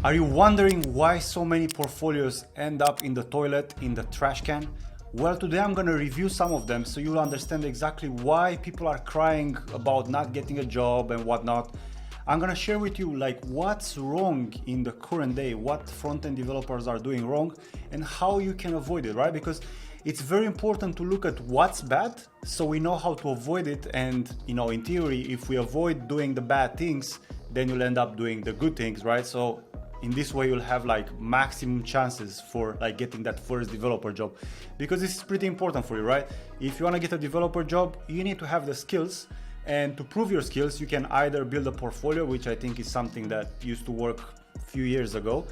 Are you wondering why so many portfolios end up in the toilet, in the trash can? Well, today I'm gonna review some of them so you'll understand exactly why people are crying about not getting a job and whatnot. I'm gonna share with you like what's wrong in the current day, what front-end developers are doing wrong and how you can avoid it, right? Because it's very important to look at what's bad so we know how to avoid it. And in theory, if we avoid doing the bad things, then you'll end up doing the good things, right? So in this way you'll have like maximum chances for like getting that first developer job, because this is pretty important for you, right? If you want to get a developer job, you need to have the skills, and to prove your skills you can either build a portfolio, which I think is something that used to work a few years ago,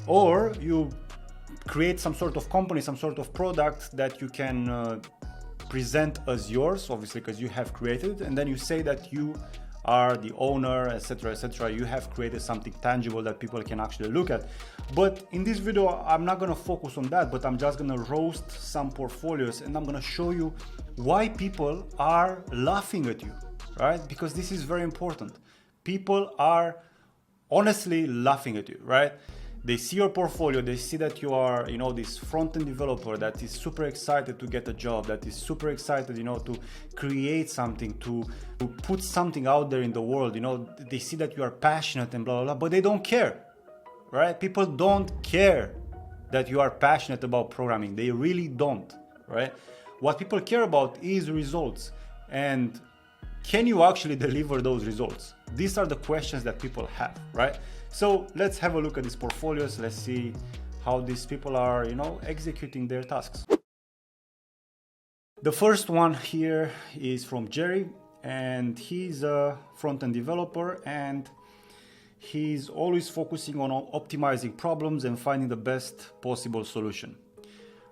or you create some sort of company, some sort of product that you can present as yours, obviously because you have created, and then you say that you are the owner, etc., etc. You have created something tangible that people can actually look at. But in this video I'm not going to focus on that, but I'm just going to roast some portfolios and I'm going to show you why people are laughing at you, right? Because this is very important. People are honestly laughing at you, right? They see your portfolio, they see that you are, this front-end developer that is super excited to get a job, that is super excited, to create something, to put something out there in the world. They see that you are passionate and blah, blah, blah, but they don't care, right? People don't care that you are passionate about programming. They really don't, right? What people care about is results. And can you actually deliver those results? These are the questions that people have, right? So let's have a look at these portfolios. Let's see how these people are, executing their tasks. The first one here is from Jerry, and he's a front-end developer, and he's always focusing on optimizing problems and finding the best possible solution,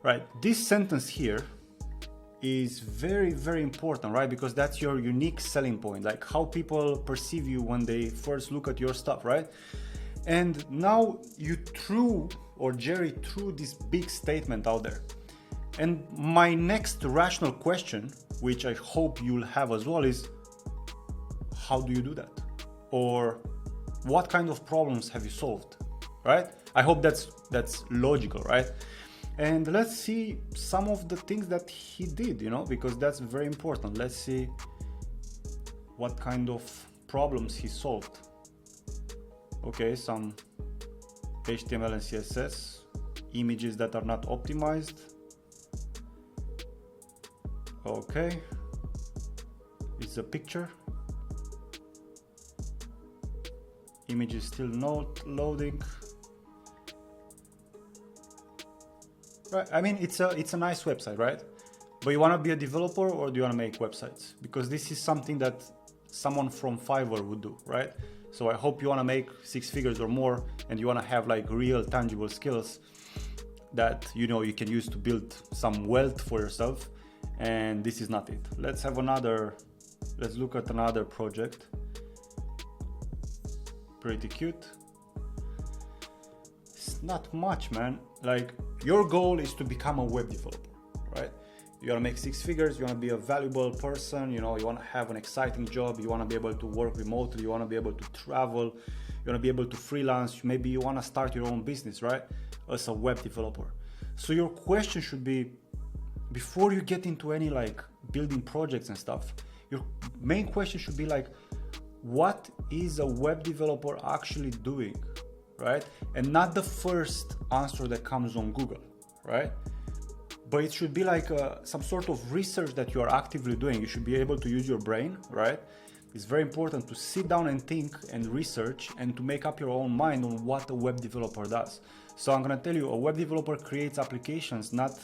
right? This sentence here is very, very important, right? Because that's your unique selling point, like how people perceive you when they first look at your stuff, right? And now Jerry threw this big statement out there. And my next rational question, which I hope you'll have as well, is how do you do that? Or what kind of problems have you solved, right? I hope that's logical, right? And let's see some of the things that he did, because that's very important. Let's see what kind of problems he solved. Okay, some HTML and CSS, images that are not optimized. Okay, it's a picture. Image is still not loading. Right, I mean, it's a nice website, right? But you want to be a developer, or do you want to make websites? Because this is something that someone from Fiverr would do, right? So I hope you want to make 6 figures or more, and you want to have like real tangible skills that you can use to build some wealth for yourself. And this is not it. Let's look at another project. Pretty cute. It's not much, man. Like, your goal is to become a web developer, right? You want to make 6 figures, you want to be a valuable person, you want to have an exciting job, you want to be able to work remotely, you want to be able to travel, you want to be able to freelance, maybe you want to start your own business, right? As a web developer. So your question should be, before you get into any like building projects and stuff, your main question should be like, what is a web developer actually doing, right? And not the first answer that comes on Google, right? But it should be like some sort of research that you are actively doing. You should be able to use your brain, right? It's very important to sit down and think and research and to make up your own mind on what a web developer does. So I'm gonna tell you, a web developer creates applications, not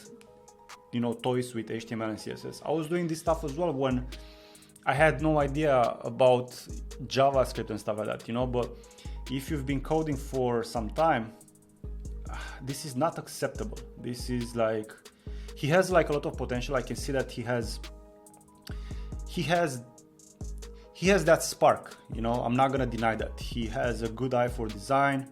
toys with HTML and CSS. I was doing this stuff as well when I had no idea about JavaScript and stuff like that, but if you've been coding for some time, this is not acceptable. This is like, he has like a lot of potential. I can see that he has that spark, I'm not gonna deny that. He has a good eye for design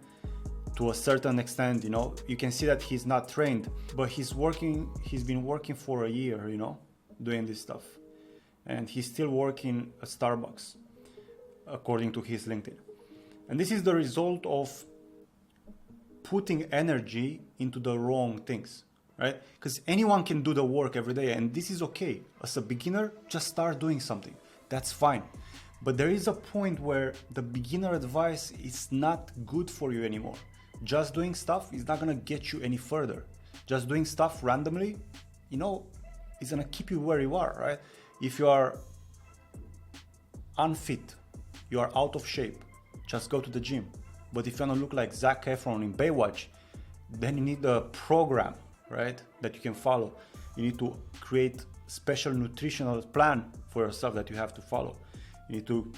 to a certain extent, you can see that he's not trained, but he's been working for a year, doing this stuff. And he's still working at Starbucks, according to his LinkedIn. And this is the result of putting energy into the wrong things, right? Because anyone can do the work every day, and this is okay. As a beginner, just start doing something. That's fine. But there is a point where the beginner advice is not good for you anymore. Just doing stuff is not gonna get you any further. Just doing stuff randomly, you know, is gonna keep you where you are, right? If you are unfit, you are out of shape, just go to the gym. But if you wanna look like Zac Efron in Baywatch, then you need a program, right, that you can follow. You need to create special nutritional plan for yourself that you have to follow. You need to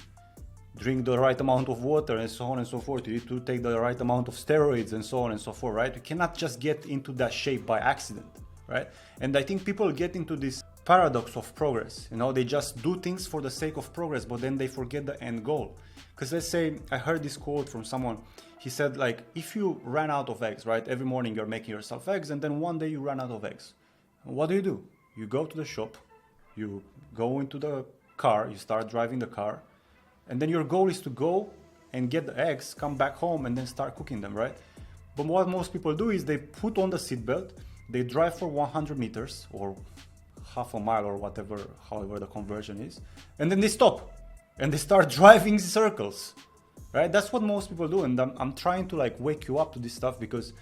drink the right amount of water and so on and so forth. You need to take the right amount of steroids and so on and so forth, right? You cannot just get into that shape by accident, right? And I think people get into this paradox of progress. You know, they just do things for the sake of progress, but then they forget the end goal. Because let's say, I heard this quote from someone. He said, like, if you ran out of eggs, right? Every morning you're making yourself eggs, and then one day you run out of eggs. What do? You go to the shop, you go into the car, you start driving the car, and then your goal is to go and get the eggs, come back home, and then start cooking them, right? But what most people do is they put on the seatbelt, they drive for 100 meters or half a mile or whatever, however the conversion is, and then they stop and they start driving in circles, right? That's what most people do. And I'm trying to like wake you up to this stuff, because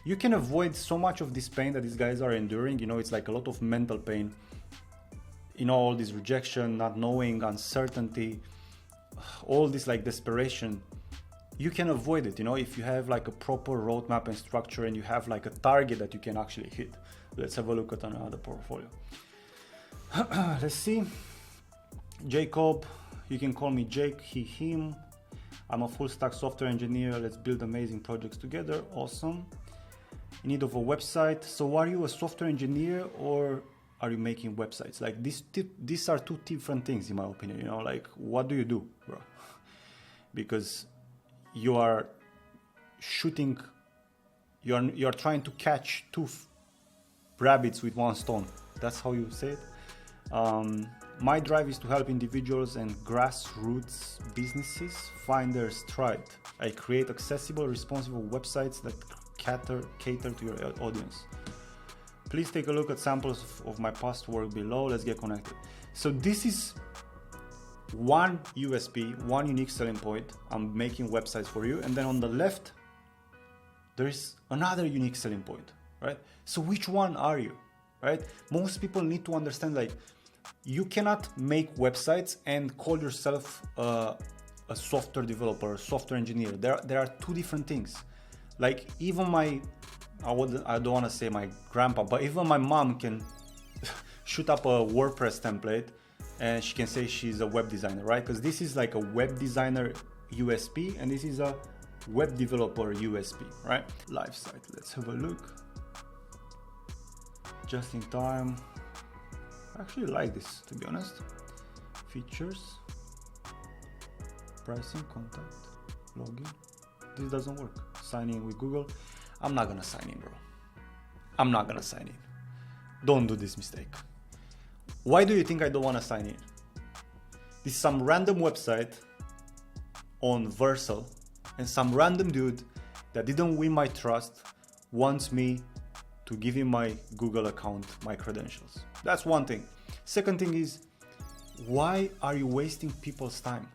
you can avoid so much of this pain that these guys are enduring. You know, it's like a lot of mental pain, you know, all this rejection, not knowing, uncertainty, all this like desperation. You can avoid it, you know, if you have like a proper roadmap and structure, and you have like a target that you can actually hit. Let's have a look at another portfolio. Let's see. Jacob, you can call me Jake, he, him. I'm a full stack software engineer. Let's build amazing projects together. Awesome. In need of a website. So are you a software engineer or are you making websites? Like these are two different things in my opinion, you know, like what do you do, bro? Because you are shooting, you're trying to catch two rabbits with one stone. That's how you say it. My drive is to help individuals and grassroots businesses find their stride. I create accessible, responsive websites that cater to your audience. Please take a look at samples of my past work below. Let's get connected. So this is one USP, one unique selling point. I'm making websites for you. And then on the left, there is another unique selling point, right? So which one are you, right? Most people need to understand, like, you cannot make websites and call yourself a software developer, software engineer. There are two different things. Like even I don't want to say my grandpa, but even my mom can shoot up a WordPress template and she can say she's a web designer, right? Because this is like a web designer USP and this is a web developer USP, right? Live site, let's have a look. Just in time. I actually like this, to be honest. Features, pricing, contact, login. This doesn't work. Sign in with Google. I'm not gonna sign in, bro. I'm not gonna sign in. Don't do this mistake. Why do you think I don't wanna sign in? This is some random website on Vercel, and some random dude that didn't win my trust wants me to give him my Google account, my credentials. That's one thing. Second thing is, why are you wasting people's time?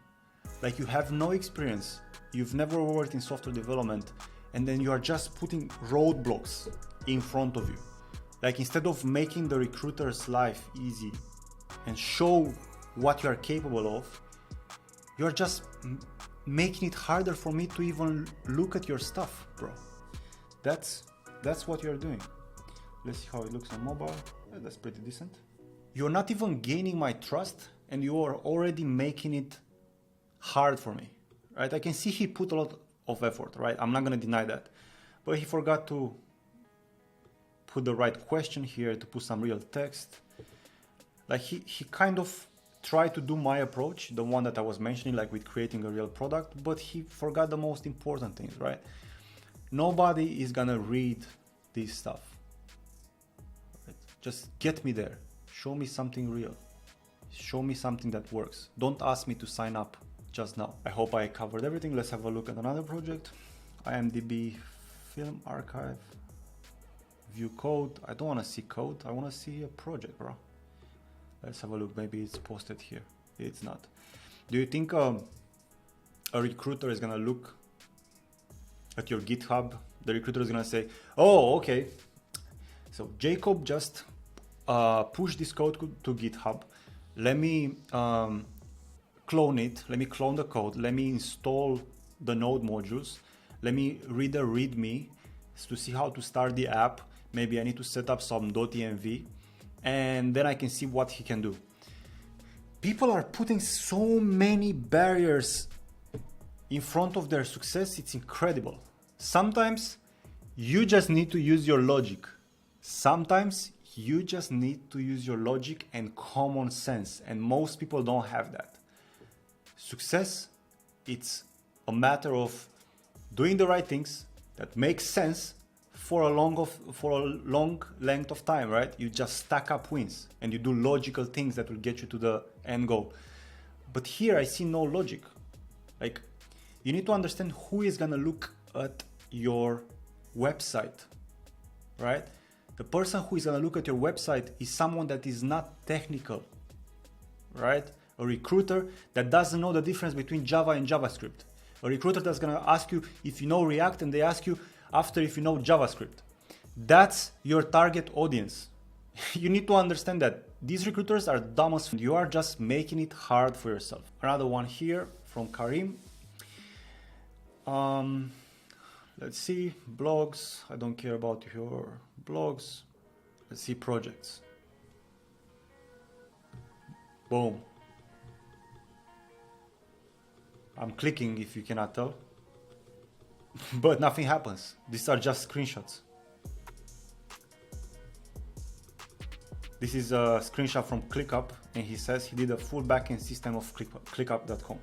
Like, you have no experience, you've never worked in software development, and then you are just putting roadblocks in front of you. Like, instead of making the recruiter's life easy and show what you are capable of, you're just making it harder for me to even look at your stuff, bro. That's what you're doing. Let's see how it looks on mobile. Yeah, that's pretty decent. You're not even gaining my trust and you are already making it hard for me, right? I can see he put a lot of effort, right? I'm not gonna deny that. But he forgot to put the right question here, to put some real text. Like he kind of tried to do my approach, the one that I was mentioning, like with creating a real product, but he forgot the most important things, right? Nobody is gonna read this stuff. Right? Just get me there. Show me something real. Show me something that works. Don't ask me to sign up just now. I hope I covered everything. Let's have a look at another project. IMDb film archive, view code. I don't want to see code. I want to see a project, bro. Let's have a look. Maybe it's posted here. It's not. Do you think a recruiter is gonna look at your GitHub? The recruiter is gonna say, oh, okay, so Jacob just pushed this code to GitHub. Let me clone it. Let me clone the code. Let me install the node modules. Let me read the README to see how to start the app. Maybe I need to set up some .env, and then I can see what he can do. People are putting so many barriers in front of their success. It's incredible. Sometimes you just need to use your logic. Sometimes you just need to use your logic and common sense, and most people don't have that. Success, it's a matter of doing the right things that make sense for a long length of time, right? You just stack up wins and you do logical things that will get you to the end goal. But here I see no logic. Like, you need to understand who is gonna look at your website, right? The person who is gonna look at your website is someone that is not technical, right? A recruiter that doesn't know the difference between Java and JavaScript. A recruiter that's gonna ask you if you know React, and they ask you after if you know JavaScript. That's your target audience. You need to understand that these recruiters are dumb as f. You are just making it hard for yourself. Another one here from Karim. Let's see, blogs. I don't care about your blogs. Let's see, projects. Boom. I'm clicking if you cannot tell. But nothing happens. These are just screenshots. This is a screenshot from ClickUp, and he says he did a full backend system of ClickUp.com.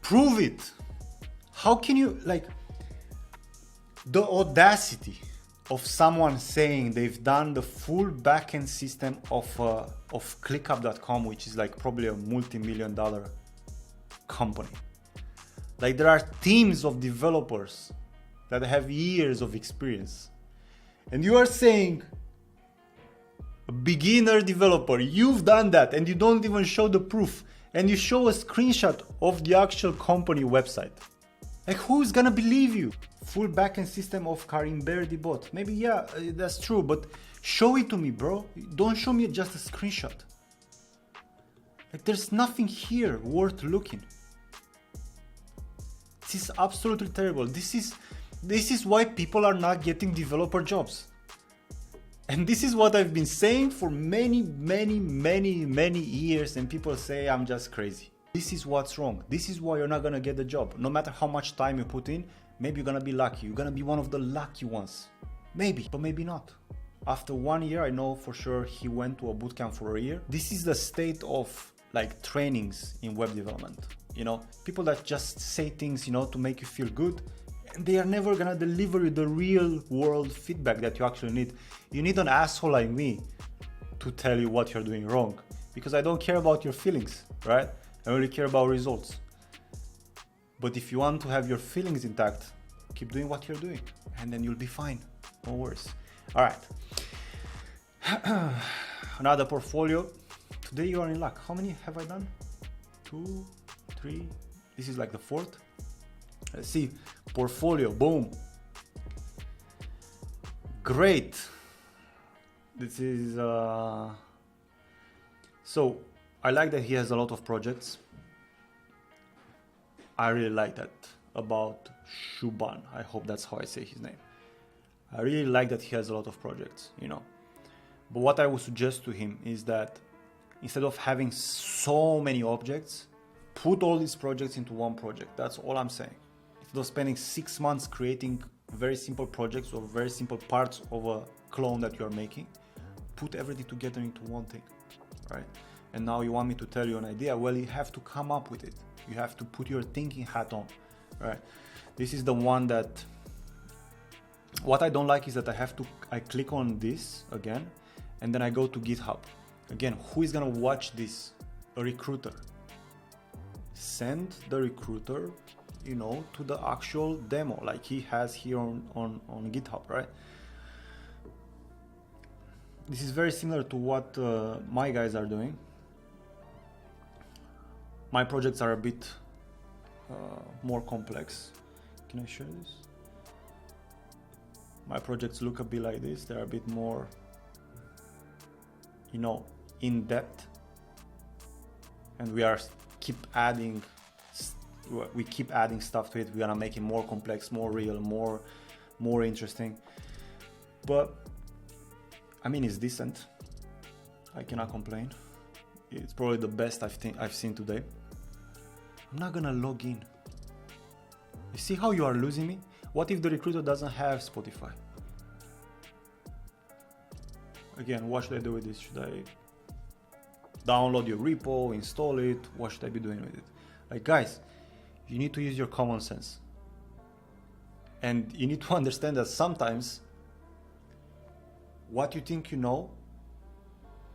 Prove it. How can you, like, the audacity of someone saying they've done the full backend system of ClickUp.com, which is like probably a multi-million-dollar company. Like, there are teams of developers that have years of experience, and you are saying, a beginner developer, you've done that, and you don't even show the proof, and you show a screenshot of the actual company website. Like, who's gonna believe you? Full backend system of Karim Berdi bot. Maybe, yeah, that's true, but show it to me, bro. Don't show me just a screenshot. Like, there's nothing here worth looking. This is absolutely terrible. This is why people are not getting developer jobs. And this is what I've been saying for many years, and people say I'm just crazy. This is what's wrong. This is why you're not gonna get the job. No matter how much time you put in, maybe you're gonna be lucky. You're gonna be one of the lucky ones. Maybe, but maybe not. After 1 year, I know for sure he went to a bootcamp for a year. This is the state of like trainings in web development. You know, people that just say things, you know, to make you feel good, and they are never gonna deliver you the real world feedback that you actually need. You need an asshole like me to tell you what you're doing wrong, because I don't care about your feelings, right? I only care about results. But if you want to have your feelings intact, keep doing what you're doing, and then you'll be fine. No worries. All right. Another portfolio. Today you are in luck. How many have I done? 2, 3. This is like the 4th. Let's see. Portfolio. Boom. Great. This is so I like that he has a lot of projects. I really like that about Shuban. I hope that's how I say his name. I really like that he has a lot of projects, you know. But what I would suggest to him is that instead of having so many objects, put all these projects into one project. That's all I'm saying. Instead of spending 6 months creating very simple projects or very simple parts of a clone that you're making, put everything together into one thing, right? And now you want me to tell you an idea? Well, you have to come up with it. You have to put your thinking hat on, right? This is the one that, what I don't like is that I click on this again, and then I go to GitHub. Again, who is gonna watch this? A recruiter. Send the recruiter you know, to the actual demo like he has here on GitHub, right? This is very similar to what my guys are doing. My projects are a bit more complex. Can I share this? My projects look a bit like this. They're a bit more, you know, in depth, and we keep adding stuff to it. We're gonna make it more complex, more real, more interesting. But I mean, it's decent. I cannot complain. It's probably the best I've seen today. I'm not gonna log in. You see how you are losing me? What if the recruiter doesn't have Spotify? Again, what should I do with this? Should I download your repo, install it? What should I be doing with it? Like, guys, you need to use your common sense. And you need to understand that sometimes what you think you know,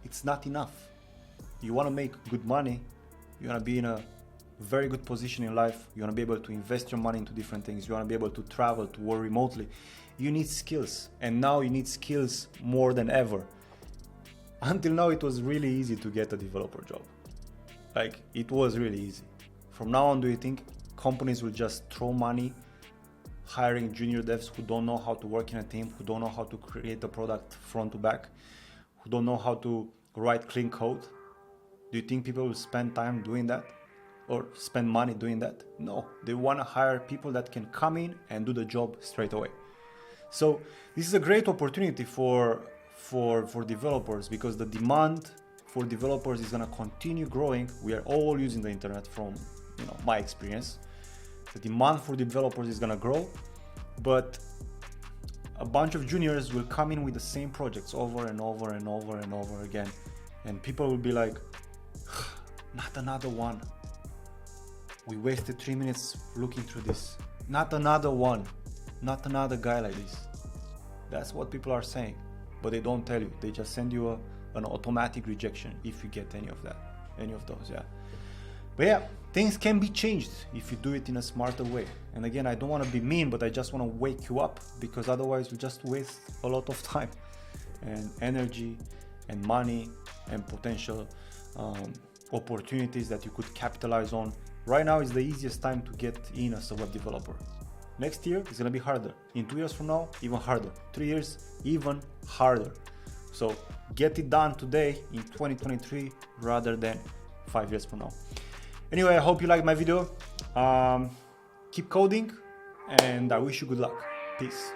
it's not enough. You want to make good money. You want to be in a very good position in life. You want to be able to invest your money into different things. You want to be able to travel, to work remotely. You need skills, and now you need skills more than ever. Until now, it was really easy to get a developer job. Like, it was really easy. From now on, do you think companies will just throw money hiring junior devs who don't know how to work in a team, who don't know how to create a product front to back, who don't know how to write clean code? Do you think people will spend time doing that or spend money doing that? No, they want to hire people that can come in and do the job straight away. So this is a great opportunity for developers, because the demand for developers is going to continue growing. We are all using the internet, from my experience. The demand for developers is going to grow, but a bunch of juniors will come in with the same projects over and over and over and over again, and people will be like, not another one. We wasted 3 minutes looking through this. Not another one. Not another guy like this. That's what people are saying, but they don't tell you. They just send you an automatic rejection if you get any of those. Yeah. But yeah, things can be changed if you do it in a smarter way. And again, I don't want to be mean, but I just want to wake you up, because otherwise you just waste a lot of time and energy and money and potential opportunities that you could capitalize on. Right now is the easiest time to get in as a web developer. Next year is going to be harder. In 2 years from now, even harder. 3 years, even harder. So get it done today in 2023 rather than 5 years from now. Anyway, I hope you liked my video. Keep coding, and I wish you good luck. Peace.